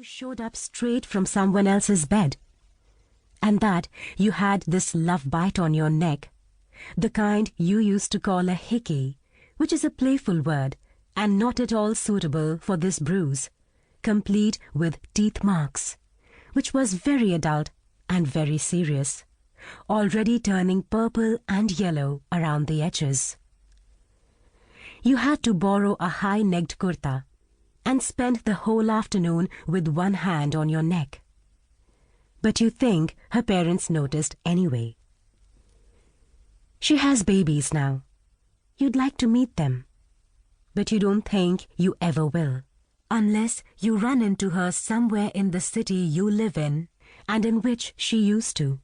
you showed up straight from someone else's bed, and that you had this love bite on your neck, the kind you used to call a hickey, which is a playful word and not at all suitable for this bruise, complete with teeth marks, which was very adult and very serious, already turning purple and yellow around the edges. You had to borrow a high-necked kurta and spent the whole afternoon with one hand on your neck. But you think her parents noticed anyway. She has babies now. You'd like to meet them, but you don't think you ever will, unless you run into her somewhere in the city you live in and in which she used to.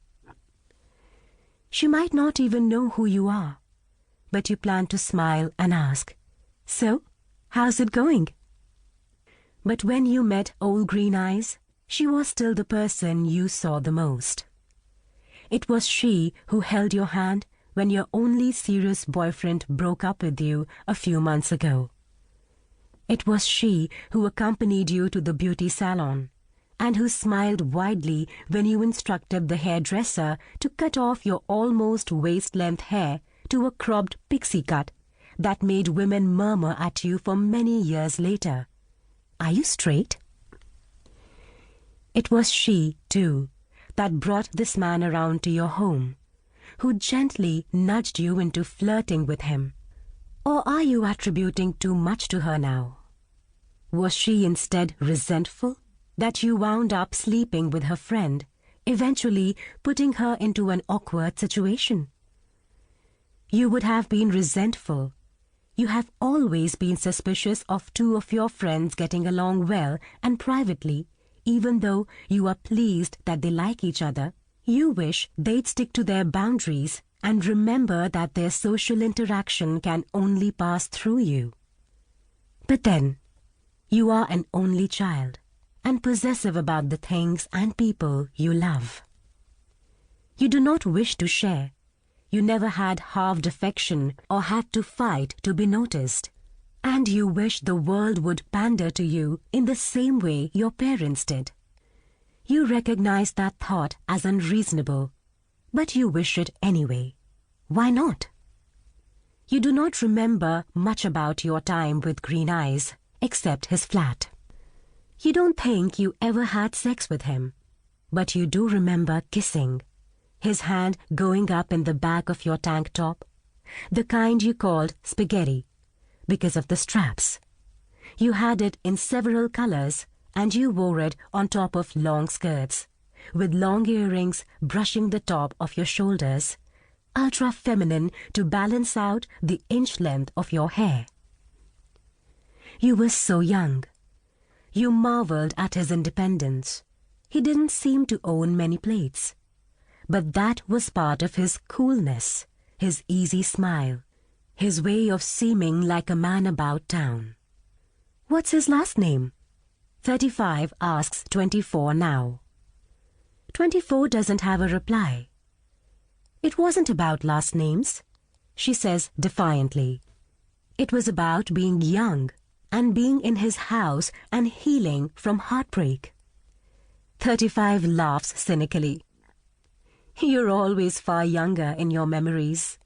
She might not even know who you are, but you plan to smile and ask, "So, how's it going?" But when you met Old Green Eyes, she was still the person you saw the most. It was she who held your hand when your only serious boyfriend broke up with you a few months ago. It was she who accompanied you to the beauty salon and who smiled widely when you instructed the hairdresser to cut off your almost waist-length hair to a cropped pixie cut that made women murmur at you for many years later. "Are you straight?" It was she, too, that brought this man around to your home, who gently nudged you into flirting with him. Or are you attributing too much to her now? Was she instead resentful that you wound up sleeping with her friend, eventually putting her into an awkward situation? You would have been resentful. You have always been suspicious of two of your friends getting along well and privately, even though you are pleased that they like each other. You wish they'd stick to their boundaries and remember that their social interaction can only pass through you. But then, you are an only child and possessive about the things and people you love. You do not wish to share. You never had halved affection or had to fight to be noticed. And you wish the world would pander to you in the same way your parents did. You recognize that thought as unreasonable, but you wish it anyway. Why not? You do not remember much about your time with Green Eyes, except his flat. You don't think you ever had sex with him, but you do remember kissing, his hand going up in the back of your tank top, the kind you called spaghetti, because of the straps. You had it in several colors, and you wore it on top of long skirts, with long earrings brushing the top of your shoulders, ultra-feminine to balance out the inch length of your hair. You were so young. You marveled at his independence. He didn't seem to own many plates. But that was part of his coolness, his easy smile, his way of seeming like a man about town. "What's his last name?" 35 asks 24 now. 24 doesn't have a reply. "It wasn't about last names," she says defiantly. "It was about being young and being in his house and healing from heartbreak." 35 laughs cynically. "You're always far younger in your memories."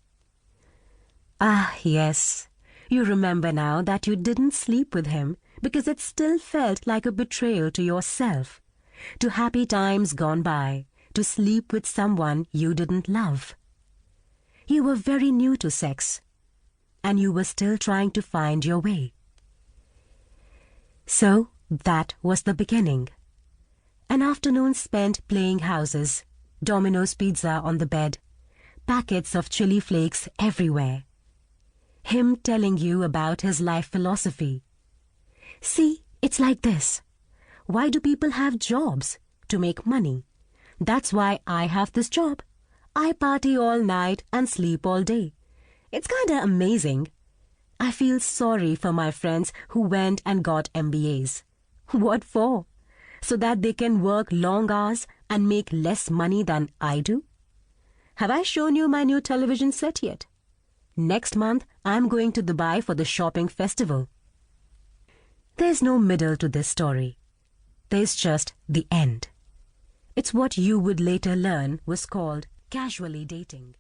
Ah, yes. You remember now that you didn't sleep with him because it still felt like a betrayal to yourself, to happy times gone by, to sleep with someone you didn't love. You were very new to sex, and you were still trying to find your way. So that was the beginning. An afternoon spent playing houses, Domino's pizza on the bed, packets of chili flakes everywhere. Him telling you about his life philosophy. "See, it's like this. Why do people have jobs? To make money. That's why I have this job. I party all night and sleep all day. It's kinda amazing. I feel sorry for my friends who went and got MBAs. What for? So that they can work long hours and make less money than I do? Have I shown you my new television set yet? Next month, I'm going to Dubai for the shopping festival." There's no middle to this story. there's just the end. It's what you would later learn was called casually dating.